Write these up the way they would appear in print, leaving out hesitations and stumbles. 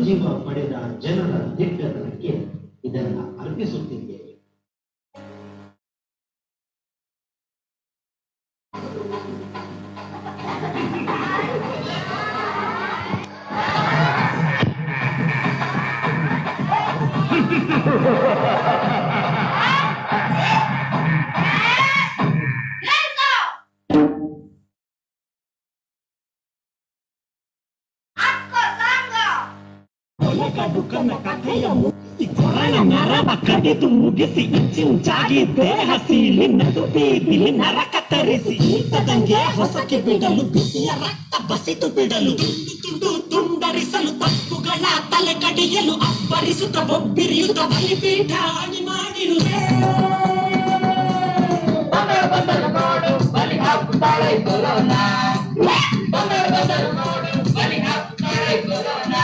ಮರುಜೀವ ಪಡೆದ ಜನರ ದಿಟ್ಟತನಕ್ಕೆ ಇದನ್ನು ಅರ್ಪಿಸುತ್ತಿದ್ದೇವೆ. ಕಡಿದು ಮುಗಿಸಿ ಚಿಂಚಾಗಿ ದೇಹ ಸೀಳಿ ನಡು ಬೀದಿಲಿ ನರ ಕತ್ತರಿಸಿ ಊಟದಂಗೆ ಹೊಸಕ್ಕೆ ಬಿಡಲು ಬಿಸಿಯ ರಕ್ತ ಬಸಿದು ಬಿಡಲು ತುಂಡು ತುಂಡರಿಸಲು ತಪ್ಪುಗಳ ತಲೆ ಕಡಿಯಲು ಅಬ್ಬರಿಸುತ್ತ ಒಬ್ಬಿರಿಯುತ್ತ ಬಲಿಪೀಠ ಅಣಿ ಮಾಡಿರುವೆ. ಬಲಿ ಹಾಕುತ್ತಾಳೆ ಕೊರೋನಾ, ಬಲಿ ಹಾಕುತ್ತಾಳೆ ಕೊರೋನಾ.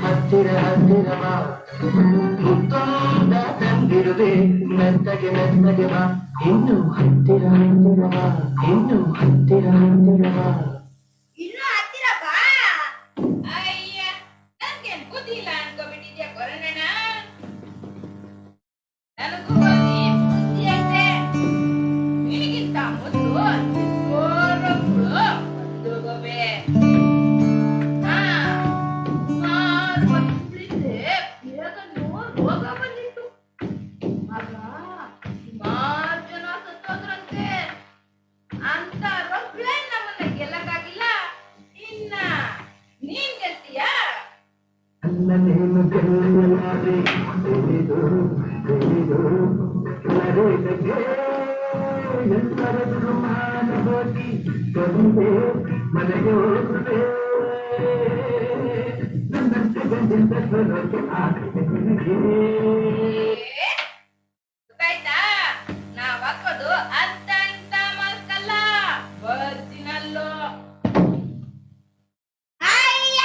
ಹತ್ತಿರ ಹತ್ತಿರ ಬಾ, ಮುತ್ತೊಂದ ತಂದಿರುವೆ ಮೆತ್ತಗೆ ಮೆತ್ತಗೆ ಬಾ, ಇನ್ನು ಹತ್ತಿರ ಹತ್ತಿರ ಬಾ, ಇನ್ನು ಹತ್ತಿರ ಹತ್ತಿರ ಬಾ. ಗೊತ್ತಾಯ್ತಾ? ನಾವ್ ಹಾಕೋದು ಅಂತ ಇಂತ ಮಾಸ್ಕಲ್ಲ, ಒರಿಜಿನಲ್ಲು. ಅಯ್ಯ,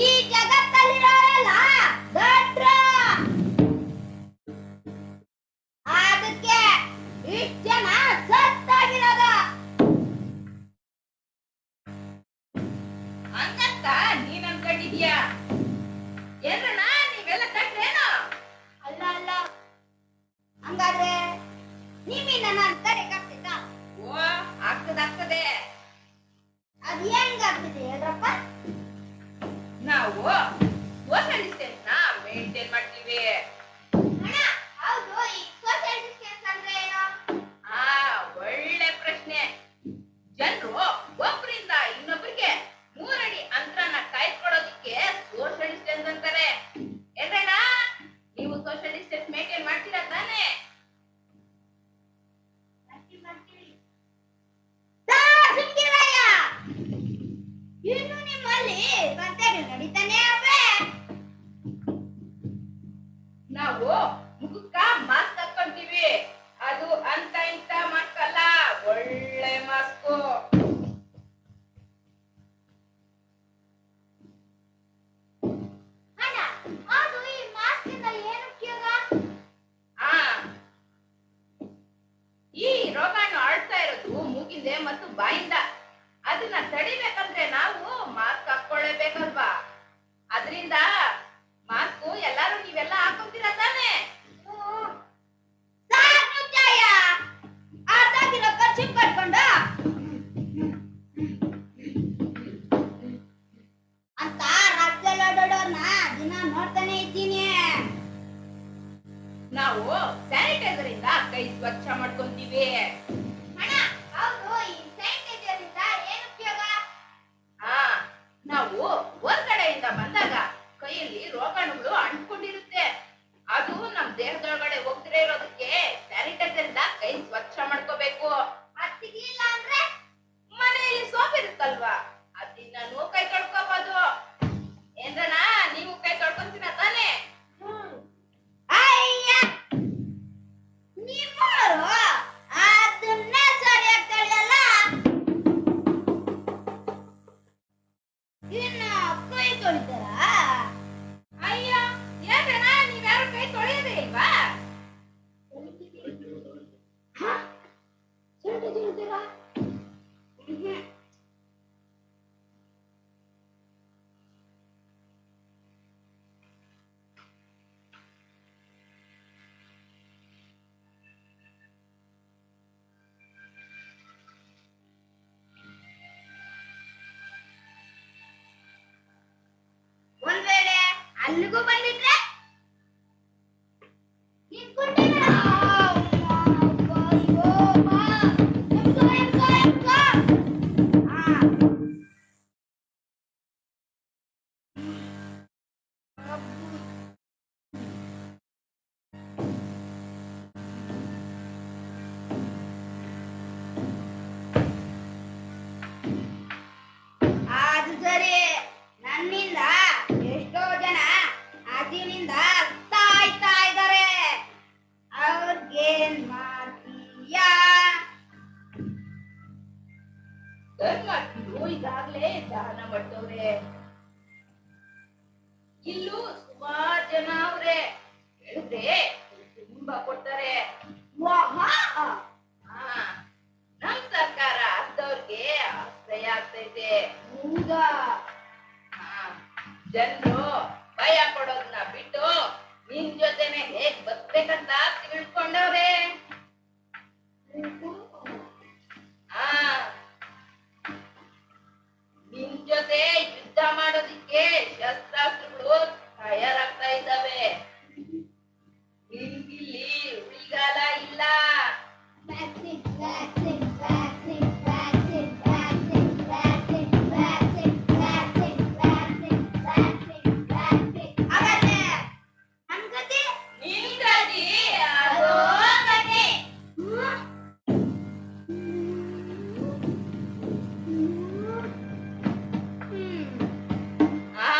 ಈ ಜಗತ್ತಲ್ಲಿರೋರೆಲ್ಲ ದಡ್ರು. ಅದಕ್ಕೆ ಇಷ್ಟ್ ಜನ ಸತ್ತಾಗಿರೋದು. ಹಂಗಂತ ನೀನ್ ಅನ್ಕೊಂಡಿದ್ಯಾ? ಏನ್ರಣ್ಣ ನೀವೆಲ್ಲ ಕಟ್ರೇನು? ಅಲ್ಲ ಅಲ್ಲ, ಹಂಗಾದ್ರೆ ನೀವೀ ನನ್ನ ತಡೆಗಾಗ್ತಿದ್ದ? ಓ, ಆಗ್ತದೆ. ಅದ್ ಹೆಂಗಾಗ್ತಿದೆ ಹೇಳ್ರಪ್ಪ? ನಾವು ಸೋಷಿಯಲ್ ಡಿಸ್ಟೆನ್ಸ್ ನ ಮೇಂಟೈನ್ ಮಾಡ್ತೀವಿ. ಅಣ್ಣ, ಹೌದು, ಈ ಸೋಷಿಯಲ್ ಡಿಸ್ಟೆನ್ಸ್ ಅಂದ್ರೆ ಏನು? ಆ, ಒಳ್ಳೆ ಪ್ರಶ್ನೆ. ಜನರು ಒಬ್ಬರಿಂದ ಇನ್ನೊಬ್ಬರಿಗೆ 3 ಅಡಿ ಅಂತರನ ಕಾಯ್ದುಕೊಳ್ಳೋದಕ್ಕೆ ಸೋಷಿಯಲ್ ಡಿಸ್ಟೆನ್ಸ್ ಅಂತಾರೆ. ಏನ್ರಣ್ಣ, ನೀವು ಸೋಷಿಯಲ್ ಡಿಸ್ಟೆನ್ಸ್ ಮೇಂಟೈನ್ ಮಾಡ್ತೀರಾ ತಾನೇ? ಮಾಡ್ತೀವಿ. ಸಾರ್ ಸುಮ್ಕಿರಯ್ಯ. ಇನ್ನು ನಿಮ್ಮಲ್ಲಿ ಸ್ಪರ್ಧೆಗಳು ನಡೀತಾನೆ ಅವೆ. ನಾವು ಮುಖಕ್ಕ ಮಾಸ್ಕ್ ಹಾಕೊಂತೀವಿ. ಅದು ಅಂತ ಇಂತ ಮಾಸ್ಕ್ ಅಲ್ಲ, ಒಳ್ಳೆ ಮಾಸ್ಕು. ಅಣ್ಣ, ಅದು ಈ ಮಾಸ್ಕಿಂದ ಏನು ಉಪಯೋಗ? ಆ, ಈ ರೋಗಾಣು ಆಡ್ತಾ ಇರೋದು ಮೂಗಿಂದೆ ಮತ್ತು ಬಾಯಿಂದ. ಅದನ್ನ ತಡಿಬೇಕಂದ್ರೆ ನಾವು ಮಾಸ್ಕ್ ಹಾಕೊಳ್ಳೇಬೇಕಲ್ವಾ? ಅದರಿಂದ ಮಾಸ್ಕ್ ಎಲ್ಲಾರು ನೀವೆಲ್ಲ ಹಾಕೊಂತೀರಾ ತಾನೇ? ಸಾರ್ ಮುಚ್ಚಯ್ಯ, ಅರ್ಧಾಗಿರೋ ಖರ್ಚು ಕಟ್ಕೊಂಡು ಅಂತ ರಾಜ್ಯದಲ್ಲಿ ಓಡಾಡೋರ್ನ ದಿನ ನೋಡ್ತಾನೆ ಇದ್ದೀನಿ. ನಾವು ಸ್ಯಾನಿಟೈಸರ್ ಇಂದ ಕೈ ಸ್ವಚ್ಛ ಮಾಡ್ಕೊಂತೀವಿ. ಅಣ್ಣ, ಹೌದು, ಈ ಸ್ಯಾನಿಟೈಸರ್ ಇಂದ ಏನು ಉಪಯೋಗ? ಆ, ನಾವು ಹೊರಗಡೆಯಿಂದ ಬಂದಾಗ ಕೈಯಲ್ಲಿ ರೋಗಾಣುಗಳು ಅಂಟ್ಕೊಂಡಿರುತ್ತೆ. ಅದು ನಮ್ ದೇಹದೊಳಗಡೆ ಹೋಗ್ತಿರೇ ಇರೋದಕ್ಕೆ ಸ್ಯಾನಿಟೈಸರ್ ಇಂದ ಕೈ ಸ್ವಚ್ಛ ಮಾಡ್ಕೋಬೇಕು. ಅದ್ ಸಿಗ್ಲಿಲ್ಲ ಅಂದ್ರೆ? ಮನೆಯಲ್ಲಿ ಸೋಪ್ ಇರುತ್ತಲ್ವಾ, ಅದನ್ನ ಕೈ ತೊಳ್ಕೋಬಹುದು. ಏನ್ರಣ್ಣ, ನೀವು ಕೈ ತೊಳ್ಕೊಂತೀರ ತಾನೇ? ಅಯ್ಯ, ನಿಮ್ಮವರು ಅದನ್ನ ಸರಿಯಾಗಿ ತಿಳಿಯಲ್ಲ. ಇನ್ನು ಕೈ ತೊಳಿತಾರಾ? ಅಯ್ಯ, ಏನ್ರಣ್ಣ ನೀವ್ಯಾರು ಕೈ ತೊಳೆಯೋದೇ ಇಲ್ವಾ? ಸೊಂಟ ತೊಳಿತಾರಾ? ಒಂದ್ ವೇಳೆ ಅಲ್ಲಿಗೂ ಬಂದಿದ್ರೆ ನಿಂತ್ಕೊಂಡಿರ. ಅದು ಸರಿ, ನನ್ನಿಂದ ಎಷ್ಟೋ ಜನ ಅದಿನಿಂದ ಸಾಯ್ತಾ ಇದ್ದಾರೆ. ಅವ್ರಿಗೇನ್ ಮಾಡ್ತೀಯಾ? ಧರ್ಮಸ್ಥರು ಈಗಾಗ್ಲೇ ದಾನ ಮಾಡ್ತವ್ರೆ. ಇಲ್ಲೂ ಸುಮಾರು ಜನ ಅವ್ರೆ. ಹೇಳಿದ್ರೆ ತುಂಬಾ ಕೊಡ್ತಾರೆ. ವಾಹಾ! ಆ, ನಮ್ ಸರ್ಕಾರ ಅರ್ಧವ್ರಿಗೆ ಆಶ್ರಯ ಆಗ್ತೈತೆ. ಹೌದಾ? ಜನರು ಭಯ ಕೊಡೋದನ್ನ ಬಿಟ್ಟು ನಿನ್ ಜೊತೆನೆ ಹೇಗ್ ಬದುಕ್ಬೇಕಂತ ತಿಳ್ಕೊಂಡವ್ರೆ. ಆ, ನಿನ್ ಜೊತೆ ಯುದ್ಧ ಮಾಡೋದಿಕ್ಕೆ ಶಸ್ತ್ರಾಸ್ತ್ರಗಳು ತಯಾರಾಗ್ತಾ ಇದ್ದಾವೆ. ನಿನ್ಗಿಲ್ಲಿ ಉಳಿಗಾಲ ಇಲ್ಲ. Vaccine, vaccine, vaccine, vaccine, vaccine, vaccine, vaccine, vaccine, vaccine, vaccine, vaccine. ಹಾಗಾದ್ರೆ ನನ್ ಗತಿ? ನಿನ್ ಗತಿ ಅದೋ ಅದು ಗತಿ. ಆ,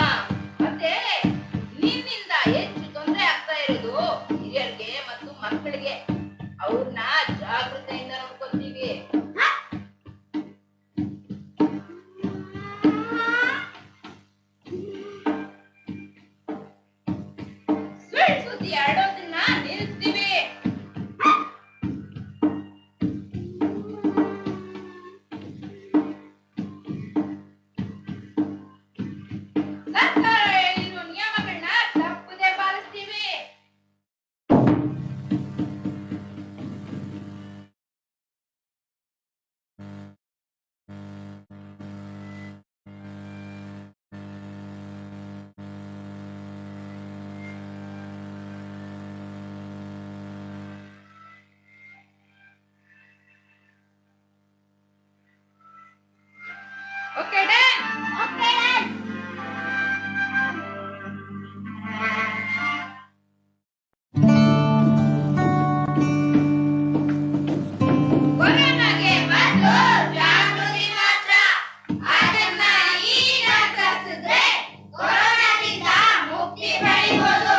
ಓಕೆ ಡನ್. Okay done. ಕೊರೋನಾಗೆ ಮದ್ದು ಜಾಗೃತಿ ಮಾತ್ರ. ಅದನ್ನ ಈಗ ಕಲಿಸಿದ್ರೆ ಕೊರೋನಾದಿಂದ ಮುಕ್ತಿ ಪಡೆಯಬಹುದು.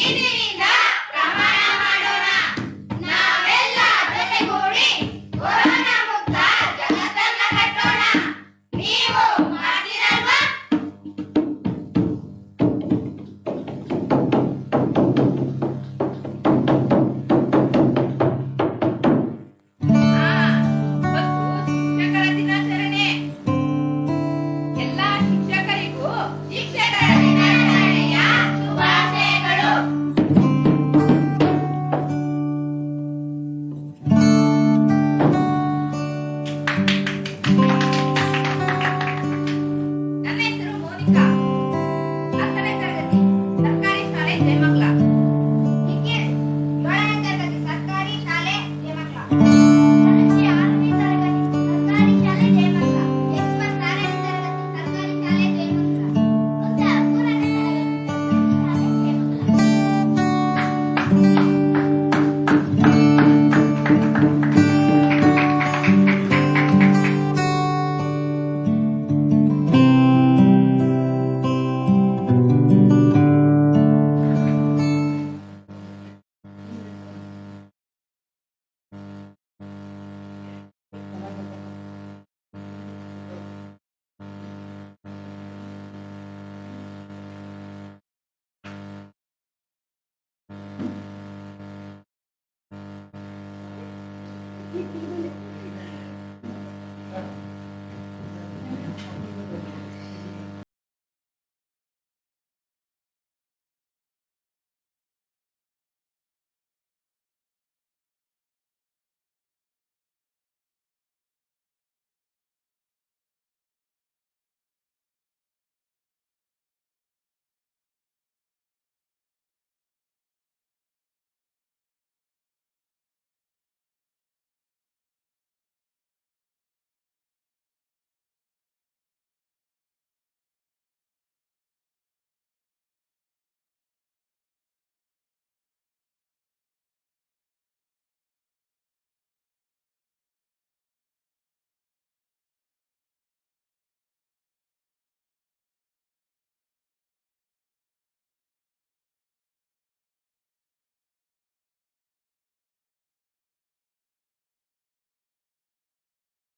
ಇಂದಿನಿಂದ ಪ್ರಮಾಣ ಮಾಡೋಣ. ನಾವೆಲ್ಲ ಜೊತೆಗೂಡಿ ಕೊರೋನಾ ಮುಕ್ತ ಜಗತ್ತನ್ನ ಕಟ್ಟೋಣ. ನೀವು ಮಾಡ್ತೀರಲ್ವಾ? ಇವತ್ತು ಶಿಕ್ಷಕರ ದಿನಾಚರಣೆ. ಎಲ್ಲ ಶಿಕ್ಷಕರಿಗೂ ಶಿಕ್ಷಕರ ದಿನಾಚರಣೆಯ ಶುಭಾಶಯಗಳು. ನನ್ನ ಹೆಸರು ಮೋನಿಕಾ, 10ನೇ ತರಗತಿ, ಸರ್ಕಾರಿ ಶಾಲೆ ಜಯಮಂಗಲ. ನಿಖಿಲ್, 7ನೇ ತರಗತಿ, ಸರ್ಕಾರಿ ಶಾಲೆ ಜಯಮಂಗಲ. ಧನುಶ್ರೀ, 6ನೇ ತರಗತಿ, ಸರ್ಕಾರಿ ಶಾಲೆ ಜಯಮಂಗಲ. ಯಶ್ವಂತ್, 6ನೇ ತರಗತಿ, ಸರ್ಕಾರಿ ಶಾಲೆ ಜಯಮಂಗಲ. ವೃಂದ, 3ನೇ ತರಗತಿ, ಸರ್ಕಾರಿ ಶಾಲೆ Jayamangala.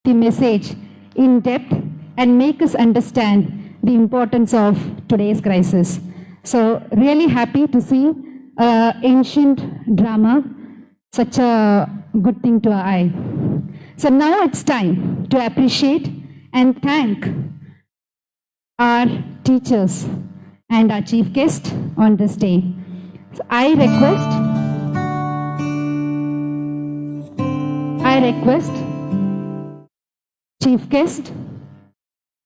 the message in depth and make us understand the importance of today's crisis. So really happy to see ancient drama, such a good thing to our eye. So now it's time to appreciate and thank our teachers and our chief guest on this day. So I request chief guest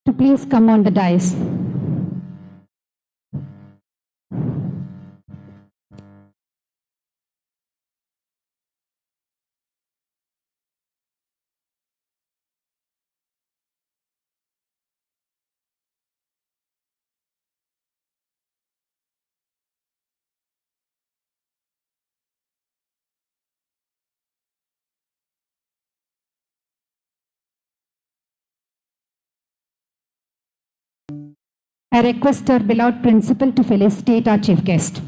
to please come on the dais. I request our beloved principal to felicitate our chief guest.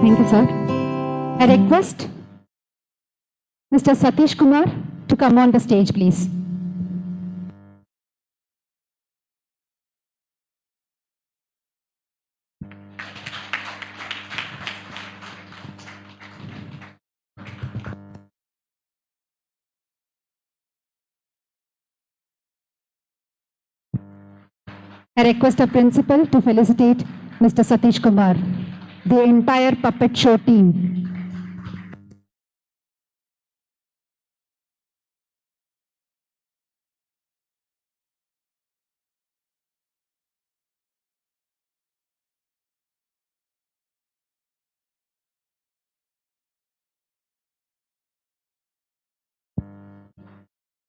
Thank you, sir. I request Mr. Satish Kumar to come on the stage, please. I request a principal to felicitate Mr. Satish Kumar, the entire puppet show team.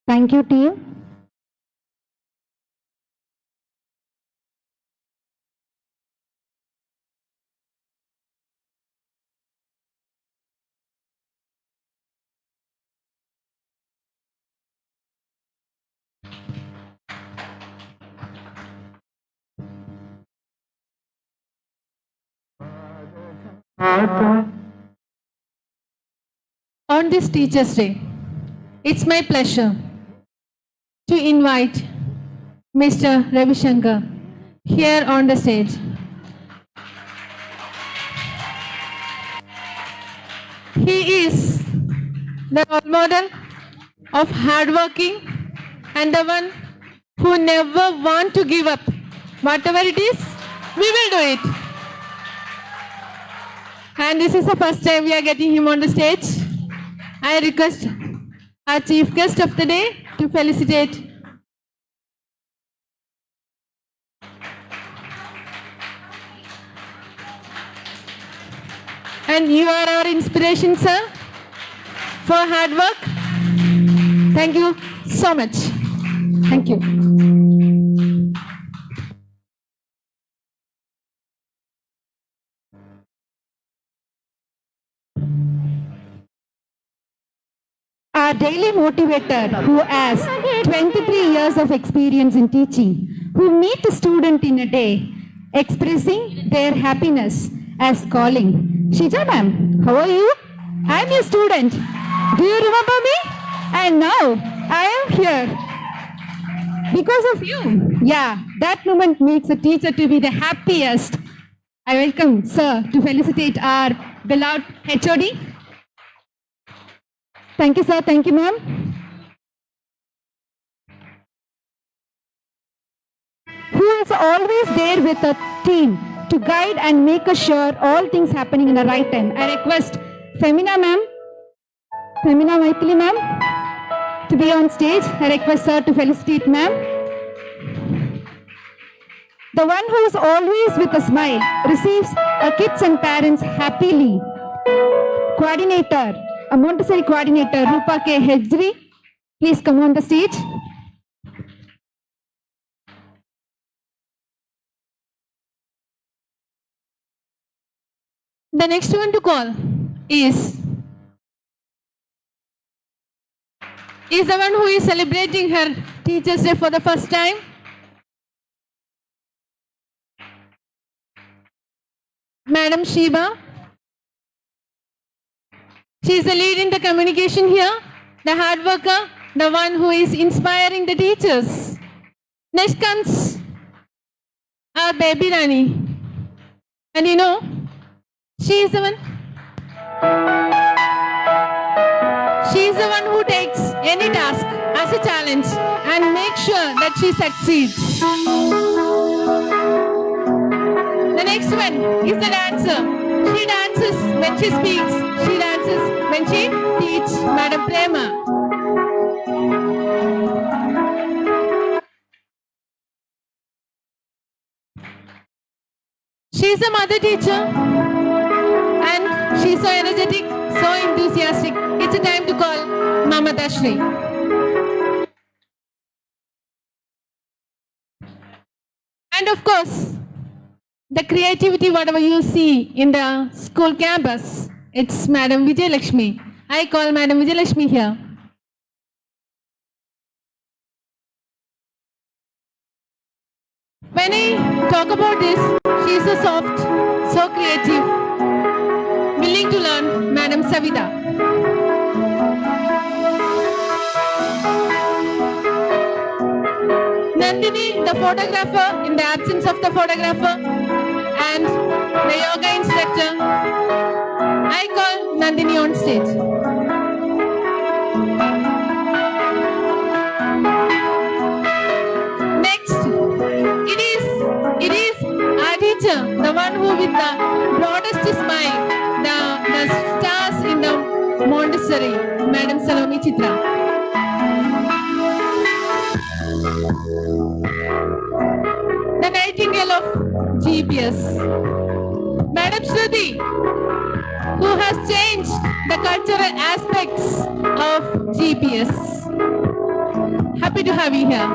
Thank you, team. On this Teachers' Day, it's my pleasure to invite Mr. Ravi Shankar here on the stage. He is the role model of hardworking and the one who never want to give up. Whatever it is, we will do it. And this is the first time we are getting him on the stage. I request our chief guest of the day to felicitate. And you are our inspiration, sir, for hard work. Thank you so much. Thank you. Our daily motivator who has 23 years of experience in teaching, who meet a student in a day, expressing their happiness as calling. Shija ma'am, how are you? I'm your student. Do you remember me? And now I am here because of you. Yeah, that moment makes a teacher to be the happiest. I welcome sir to felicitate our beloved HOD. Thank you, sir. Thank you, ma'am. Who is always there with a team to guide and make sure all things happening in the right time. I request Femina ma'am, Femina Maithili ma'am to be on stage. I request sir to felicitate ma'am. The one who is always with a smile receives our kids and parents happily. Coordinator, a Montessori coordinator, Rupa K. Hejri, please come on the stage. The next one to call is the one who is celebrating her Teachers' Day for the first time. Madam Sheba. She is the lead in the communication here, the hard worker, the one who is inspiring the teachers. Next comes our baby Rani. And you know, she is the one. She is the one who takes any task as a challenge and makes sure that she succeeds. The next one is the dancer. She dances when she speaks. She dances when she teaches, Madam Prema. She is a mother teacher and she is so energetic, so enthusiastic. It's a time to call Mama Dashri. And of course, the creativity, whatever you see in the school campus, it's Madam Vijay Lakshmi. I call Madam Vijay Lakshmi here. When I talk about this, she is so soft, so creative, willing to learn, Madam Savita. Nandini, the photographer, in the absence of the photographer, and the yoga instructor. I call Nandini on stage. Next, it is our teacher, the one who with the broadest smile, the stars in the Montessori, Madam Salome Chitra. The nightingale of GPS, Madam Shruti, who has changed the cultural aspects of GPS. Happy to have you here.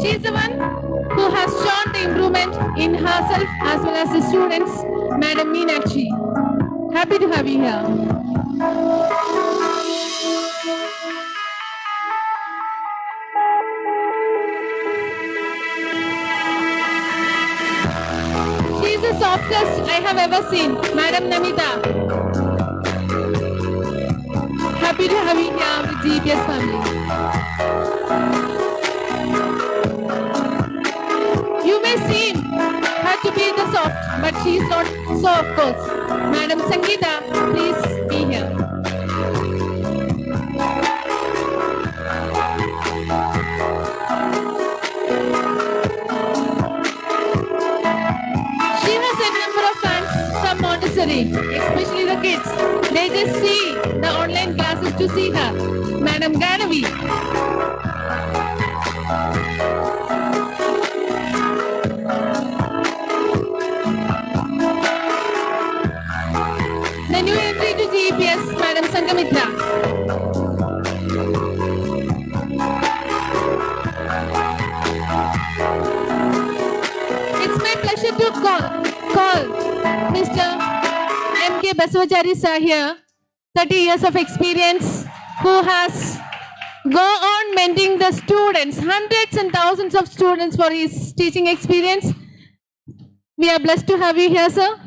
She is the one who has shown the improvement in herself as well as the students, Madam Meenakshi. Happy to have you here. She is the softest I have ever seen, Madam Namita. Happy to have you here with GPS family. You may seem her to be the soft, but she is not so, of course. Madam Sangeeta, please be here. She has a number of fans from Montessori, especially the kids. They just see the online classes to see her. Madam Ganavi. The new entry to GPS, Madam Sangamitra. It's my pleasure to call Mr. M.K. Basavachari sir here, 30 years of experience, who has go on mentoring the students, hundreds and thousands of students for his teaching experience. We are blessed to have you here, sir.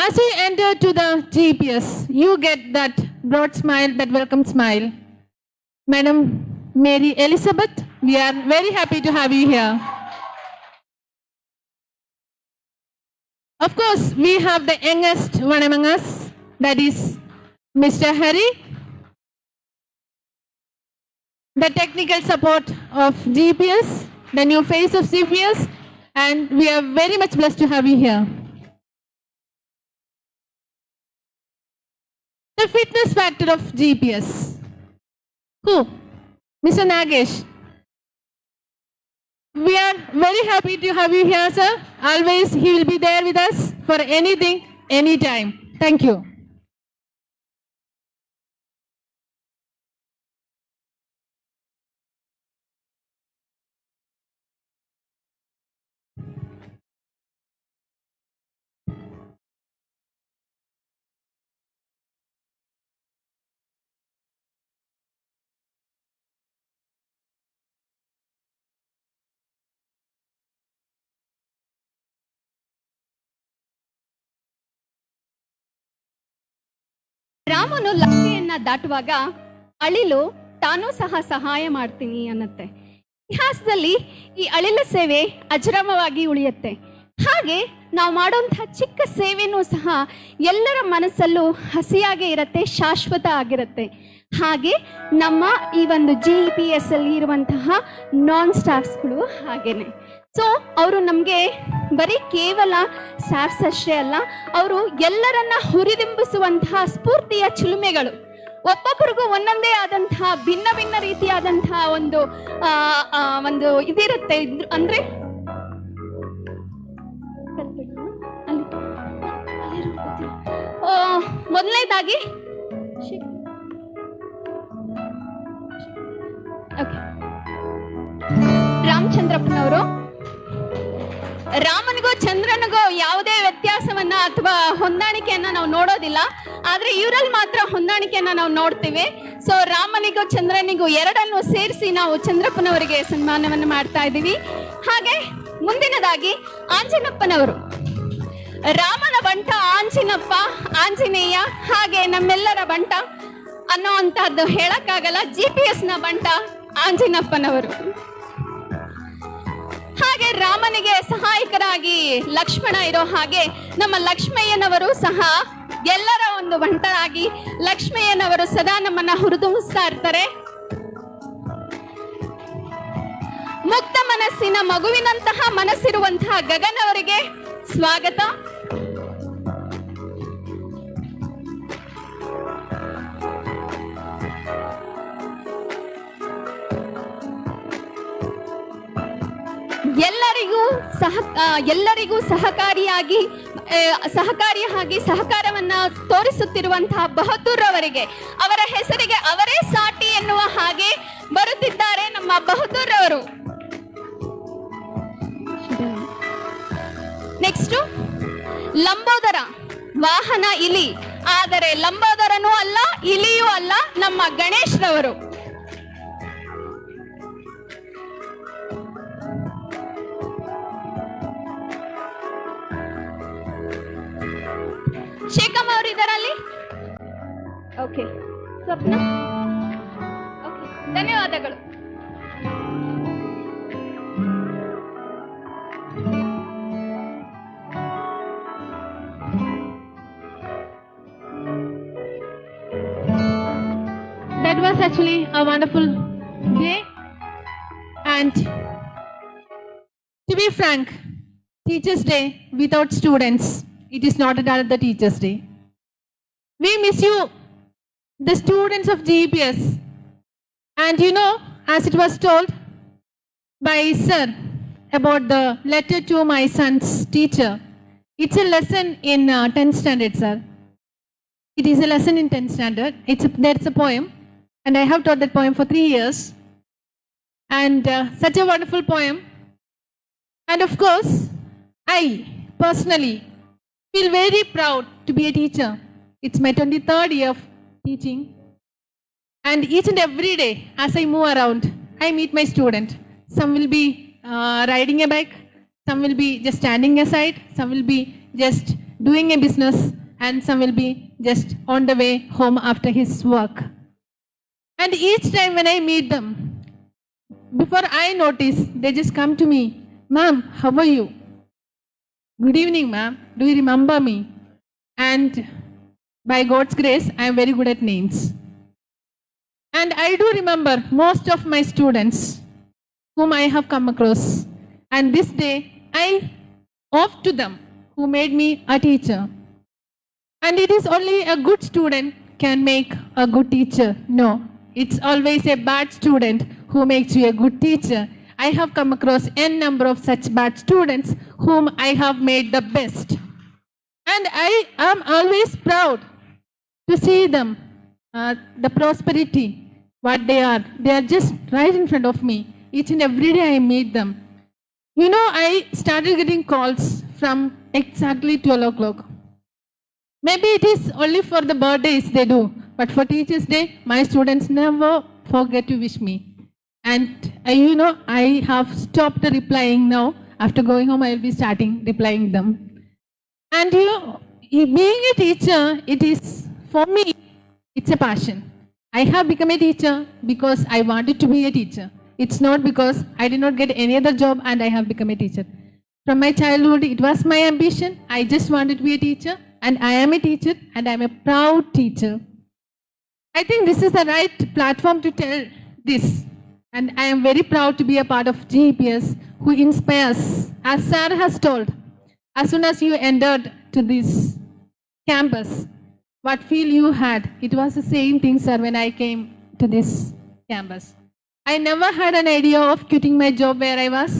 As we enter to the GPS, you get that broad smile, that welcome smile. Madam Mary Elizabeth, we are very happy to have you here. Of course, we have the youngest one among us, that is Mr. Harry, the technical support of GPS, the new face of GPS, and we are very much blessed to have you here. The fitness factor of GPS. Who? Mr. Nagesh. We are very happy to have you here, sir. Always he will be there with us for anything, anytime. Thank you. ರಾಮನು ಲಂಕೆಯನ್ನ ದಾಟುವಾಗ ಅಳಿಲು ತಾನೂ ಸಹ ಸಹಾಯ ಮಾಡ್ತೀನಿ ಅನ್ನತ್ತೆ. ಇತಿಹಾಸದಲ್ಲಿ ಈ ಅಳಿಲ ಸೇವೆ ಅಜರಾಮವಾಗಿ ಉಳಿಯುತ್ತೆ. ಹಾಗೆ ನಾವು ಮಾಡುವಂತಹ ಚಿಕ್ಕ ಸೇವೆನೂ ಸಹ ಎಲ್ಲರ ಮನಸ್ಸಲ್ಲೂ ಹಸಿಯಾಗೇ ಇರುತ್ತೆ, ಶಾಶ್ವತ ಆಗಿರುತ್ತೆ. ಹಾಗೆ ನಮ್ಮ ಈ ಒಂದು GPS ಅಲ್ಲಿ ಇರುವಂತಹ ನಾನ್ ಸ್ಟಾಫ್ಸ್ಗಳು ಹಾಗೇನೆ. ಸೊ ಅವರು ನಮಗೆ ಬರೀ ಕೇವಲ ಸ್ಟಾಫ್ಸ್ ಅಷ್ಟೇ ಅಲ್ಲ, ಅವರು ಎಲ್ಲರನ್ನ ಹುರಿದಿಂಬಿಸುವಂತಹ ಸ್ಫೂರ್ತಿಯ ಚಿಲುಮೆಗಳು. ಒಬ್ಬೊಬ್ಬರಿಗೂ ಒಂದೊಂದೇ ಆದಂತಹ ಭಿನ್ನ ಭಿನ್ನ ರೀತಿಯಾದಂತಹ ಒಂದು ಇದಿರುತ್ತೆ. ಅಂದ್ರೆ ಮೊದಲನೇದಾಗಿ ರಾಮಚಂದ್ರಪ್ಪನವರು ರಾಮನಿಗೂ ಚಂದ್ರನಿಗೂ ಯಾವುದೇ ವ್ಯತ್ಯಾಸವನ್ನ ಅಥವಾ ಹೊಂದಾಣಿಕೆಯನ್ನ ನಾವು ನೋಡೋದಿಲ್ಲ, ಆದ್ರೆ ಇವರಲ್ಲಿ ಮಾತ್ರ ಹೊಂದಾಣಿಕೆಯನ್ನ ನಾವು ನೋಡ್ತೀವಿ. ಸೊ ರಾಮನಿಗೂ ಚಂದ್ರನಿಗೂ ಎರಡನ್ನು ಸೇರಿಸಿ ನಾವು ಚಂದ್ರಪ್ಪನವರಿಗೆ ಸನ್ಮಾನವನ್ನು ಮಾಡ್ತಾ ಇದ್ದೀವಿ. ಹಾಗೆ ಮುಂದಿನದಾಗಿ ಆಂಜನಪ್ಪನವರು, ರಾಮನ ಬಂಟ ಆಂಜಿನಪ್ಪ, ಆಂಜನೇಯ, ಹಾಗೆ ನಮ್ಮೆಲ್ಲರ ಬಂಟ ಅನ್ನೋವಂತಹದ್ದು ಹೇಳಕ್ಕಾಗಲ್ಲ, GPS ನ ಬಂಟ ಆಂಜಿನಪ್ಪನವರು. ಹಾಗೆ ರಾಮನಿಗೆ ಸಹಾಯಕರಾಗಿ ಲಕ್ಷ್ಮಣ ಇರೋ ಹಾಗೆ ನಮ್ಮ ಲಕ್ಷ್ಮಯ್ಯನವರು ಸಹ ಎಲ್ಲರ ಒಂದು ಬಂಟರಾಗಿ ಲಕ್ಷ್ಮಯ್ಯನವರು ಸದಾ ನಮ್ಮನ್ನ ಹುರಿದುಂಬಿಸ್ತಾ ಇರ್ತಾರೆ. ಮುಕ್ತ ಮನಸ್ಸಿನ ಮಗುವಿನಂತಹ ಮನಸ್ಸಿರುವಂತಹ ಗಗನ್ ಅವರಿಗೆ ಸ್ವಾಗತ. ಎಲ್ಲರಿಗೂ ಸಹಕಾರಿಯಾಗಿ ಸಹಕಾರವನ್ನ ತೋರಿಸುತ್ತಿರುವಂತಹ ಬಹದ್ದೂರ್ ಅವರಿಗೆ, ಅವರ ಹೆಸರಿಗೆ ಅವರೇ ಸಾಟಿ ಎನ್ನುವ ಹಾಗೆ ಬರುತ್ತಿದ್ದಾರೆ ನಮ್ಮ ಬಹದ್ದೂರ್ ಅವರು. ನೆಕ್ಸ್ಟ್ ಲಂಬೋದರ, ವಾಹನ ಇಲಿ, ಆದರೆ ಲಂಬೋದರನೂ ಅಲ್ಲ ಇಲಿಯೂ ಅಲ್ಲ, ನಮ್ಮ ಗಣೇಶ್ ರವರು. ಶೇಖಮ್ ಅವರು ಇದರಲ್ಲಿ. ಓಕೆ, ಸ್ವಪ್ನ. ಓಕೆ, ಧನ್ಯವಾದಗಳು. That was actually a wonderful day. And to be frank, Teachers' Day without students, it is not another Teachers' Day. We miss you, the students of GEPS. And you know, as it was told by Sir about the letter to my son's teacher, it's a lesson in 10th standard, sir. It is a lesson in 10th standard. There's a poem, and I have taught that poem for 3 years. And such a wonderful poem. And of course, I personally feel very proud to be a teacher. It's my 23rd year of teaching. And each and every day, as I move around, I meet my student. Some will be riding a bike, some will be just standing aside, some will be just doing a business, and some will be just on the way home after his work. And each time when I meet them, before I notice, they just come to me, "Ma'am, how are you? Good evening, ma'am. Do you remember me?" And by God's grace, I am very good at names. And I do remember most of my students whom I have come across. And this day, I owe to them who made me a teacher. And it is only a good student can make a good teacher. No, it's always a bad student who makes you a good teacher. I have come across n number of such bad students whom I have made the best. And I am always proud to see them, the prosperity, what they are. They are just right in front of me. Each and every day I meet them. You know, I started getting calls from exactly 12 o'clock. Maybe it is only for the birthdays they do, but for Teachers' Day, my students never forget to wish me. And you know, I have stopped replying now. After going home, I will be starting replying them. And you know, being a teacher, it is, for me, it's a passion. I have become a teacher because I wanted to be a teacher. It's not because I did not get any other job and I have become a teacher. From my childhood, it was my ambition. I just wanted to be a teacher, and I am a teacher, and I am a proud teacher. I think this is the right platform to tell this. And I am very proud to be a part of GEPS, who inspires. As Sir has told, as soon as you entered to this campus, what feel you had? It was the same thing, sir, when I came to this campus. I never had an idea of quitting my job where I was.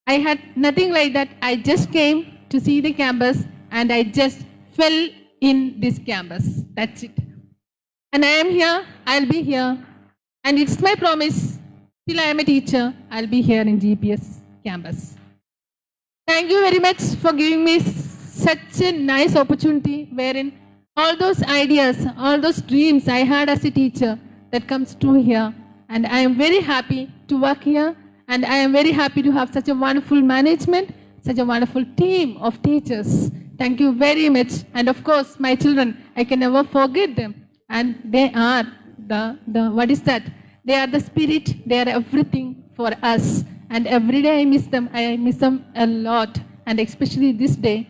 I had nothing like that. I just came to see the campus, and I just fell in this campus. That's it. And I am here, I'll be here. And it's my promise, till I am a teacher, I'll be here in GEPS campus. Thank you very much for giving me such a nice opportunity wherein all those ideas, all those dreams I had as a teacher, that comes true here. And I am very happy to work here, and I am very happy to have such a wonderful management, such a wonderful team of teachers. Thank you very much. And of course, my children, I can never forget them. And they are what is that? They are the spirit, they are everything for us. And every day I miss them a lot. And especially this day,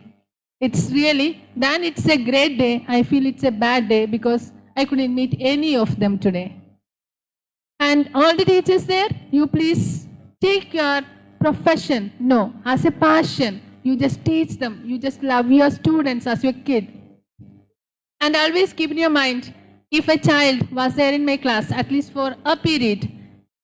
it's really, then it's a great day. I feel it's a bad day because I couldn't meet any of them today. And all the teachers there, you please take your profession, no, as a passion. You just teach them. You just love your students as your kid. And always keep in your mind, if a child was there in my class, at least for a period,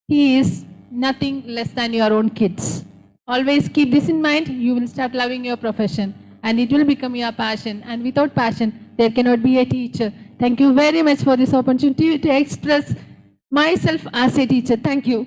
he is nothing less than your own kids. Always keep this in mind. You will start loving your profession and it will become your passion. And without passion, there cannot be a teacher. Thank you very much for this opportunity to express myself as a teacher. Thank you.